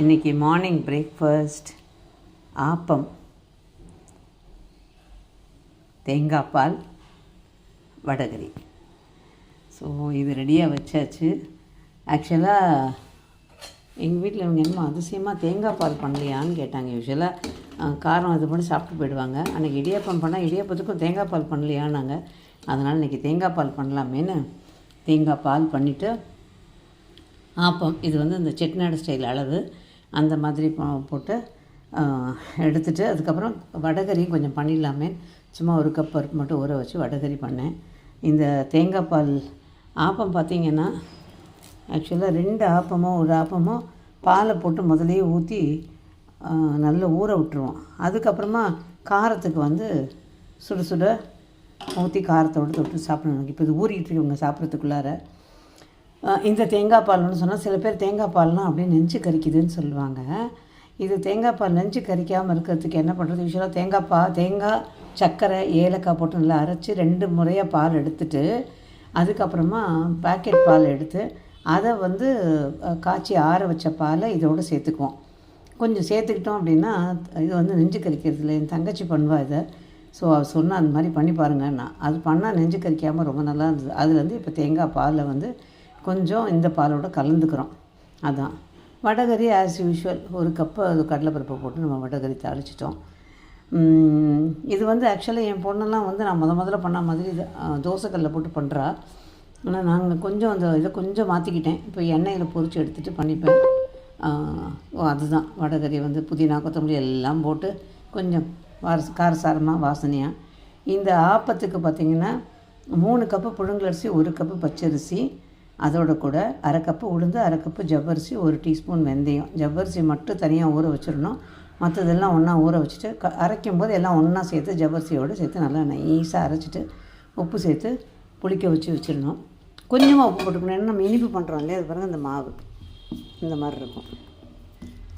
இன்றைக்கி morning breakfast appam, தேங்காய் பால், vada curry. So இது ரெடியாக வச்சாச்சு. ஆக்சுவலாக எங்கள் வீட்டில் இவங்க என்னமோ அதிசயமாக தேங்காய் பால் பண்ணலையான்னு கேட்டாங்க. யூஸ்வலாக காரம் இது பண்ணி சாப்பிட்டு போயிடுவாங்க. அன்றைக்கி இடியாப்பம் பண்ணால் இடியாப்பத்துக்கும் தேங்காய் பால் பண்ணலையான்னாங்க. அதனால் இன்றைக்கி தேங்காய் பால் பண்ணலாமேன்னு தேங்காய் பால் பண்ணிவிட்டு ஆப்பம், இது வந்து இந்த செட்டிநாடு ஸ்டைல் அளவு அந்த மாதிரி போட்டு எடுத்துகிட்டு அதுக்கப்புறம் வடகரியும் கொஞ்சம் பண்ணிடலாமே, சும்மா ஒரு கப் பருப்பு மட்டும் ஊற வச்சு வடகரி பண்ணேன். இந்த தேங்காய் பால் ஆப்பம் பார்த்திங்கன்னா ஆக்சுவலாக 2 ஆப்பமோ ஒரு ஆப்பமோ பாலை போட்டு முதலையே ஊற்றி நல்லா ஊற விட்டுருவோம். அதுக்கப்புறமா காரத்துக்கு வந்து சுட சுட ஊற்றி காரத்தோடு தொட்டு சாப்பிடணும். இப்போ இது ஊறிக்கிட்டு இருக்கவங்க சாப்பிட்றதுக்குள்ளார இந்த தேங்காய் பால்னு சொன்னால் சில பேர் தேங்காய் பால்னால் அப்படியே நெஞ்சு கறிக்குதுன்னு சொல்லுவாங்க. இது தேங்காய் பால் நெஞ்சு கறிக்காமல் இருக்கிறதுக்கு என்ன பண்ணுறது? யூஸ்வலாக தேங்காய் சர்க்கரை ஏலக்காய் போட்டு நல்லா அரைச்சி 2 முறையாக பால் எடுத்துட்டு அதுக்கப்புறமா பேக்கெட் பால் எடுத்து அதை வந்து காய்ச்சி ஆற வச்ச பாலை இதோடு சேர்த்துக்குவோம். கொஞ்சம் சேர்த்துக்கிட்டோம் அப்படின்னா இது வந்து நெஞ்சு கறிக்கிறது இல்லை. என் தங்கச்சி பண்ணுவா இதை. ஸோ அவள் சொன்னால் அந்த மாதிரி பண்ணி பாருங்கன்னா அது பண்ணால் நெஞ்சு கறிக்காமல் ரொம்ப நல்லா இருந்தது. அதுலேருந்து இப்போ தேங்காய் பாலில் வந்து கொஞ்சம் இந்த பாலோடு கலந்துக்கிறோம். அதான் வடகரி ஆஸ் யூஷுவல் ஒரு கப்பு அது கடலைப்பருப்பை போட்டு நம்ம வடகரி தாளிச்சிட்டோம். இது வந்து ஆக்சுவலாக என் பொண்ணெல்லாம் வந்து நான் முதல்ல பண்ண மாதிரி இது தோசைக்கல்லில் போட்டு பண்ணுறா. ஆனால் நாங்கள் கொஞ்சம் அந்த இதை கொஞ்சம் மாற்றிக்கிட்டேன். இப்போ எண்ணெயில் பொரித்து எடுத்துகிட்டு பண்ணிப்பேன். அதுதான் வடகரி வந்து புதினா கொத்தமல்லி எல்லாம் போட்டு கொஞ்சம் காரசாரமாக வாசனையாக. இந்த ஆப்பத்துக்கு பார்த்திங்கன்னா 3 கப்பு புழுங்கலரிசி, 1 கப்பு பச்சரிசி, அதோட கூட 1/2 கப்பு உளுந்து, 1/2 கப்பு ஜவ்வரிசி, 1 டீஸ்பூன் வெந்தயம். ஜவ்வரிசி மட்டும் தனியாக ஊற வச்சிடணும். மற்றதெல்லாம் ஒன்றா ஊற வச்சுட்டு அரைக்கும் போது எல்லாம் ஒன்றா சேர்த்து ஜவ்வரிசியோடு சேர்த்து நல்லா நைஸாக அரைச்சிட்டு உப்பு சேர்த்து புளிக்க வச்சிடணும். கொஞ்சமாக உப்பு போட்டுக்கணும். ஏன்னா நம்ம இனிப்பு பண்ணுறோம் இல்லையா, அது பாருங்கள் இந்த மாவு இந்த மாதிரி இருக்கும்.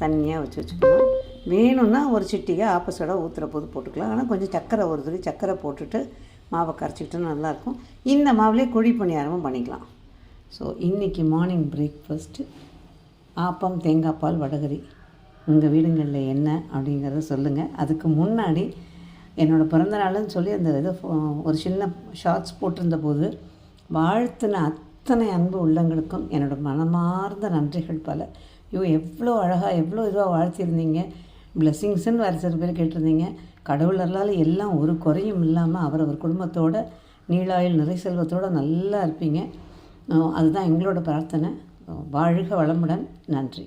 தண்ணியாக வச்சுக்கணும். வேணும்னா ஒரு சிட்டிகை ஆப்பசோட ஊற்றுற போது போட்டுக்கலாம். ஆனால் கொஞ்சம் சர்க்கரை ஒரு துளி சர்க்கரை போட்டுட்டு மாவை கரைச்சிக்கிட்டோன்னா நல்லாயிருக்கும். இந்த மாவுலேயே குழி பணியாரமும் பண்ணிக்கலாம். ஸோ இன்றைக்கி மார்னிங் பிரேக்ஃபாஸ்ட்டு ஆப்பம், தேங்காய் பால், வடகரி. உங்கள் வீடுங்களில் என்ன அப்படிங்கிறத சொல்லுங்கள். அதுக்கு முன்னாடி என்னோடய பிறந்தநாள்னு சொல்லி அந்த இதை ஒரு சின்ன ஷார்ட்ஸ் போட்டிருந்த போது வாழ்த்தின அத்தனை அன்பு உள்ளங்களுக்கும் என்னோடய மனமார்ந்த நன்றிகள் பல. எவ்வளோ அழகாக எவ்வளோ இதுவாக வாழ்த்திருந்தீங்க. பிளெஸ்ஸிங்ஸ்ன்னு வேறு சில பேர் கேட்டிருந்தீங்க. கடவுளர்களால் எல்லாம் ஒரு குறையும் இல்லாமல் அவரவர் குடும்பத்தோட நீளாயில் நிறை செல்வத்தோடு நல்லா இருப்பீங்க. அதுதான் எங்களோட பிரார்த்தனை. வாழ்க வளமுடன். நன்றி.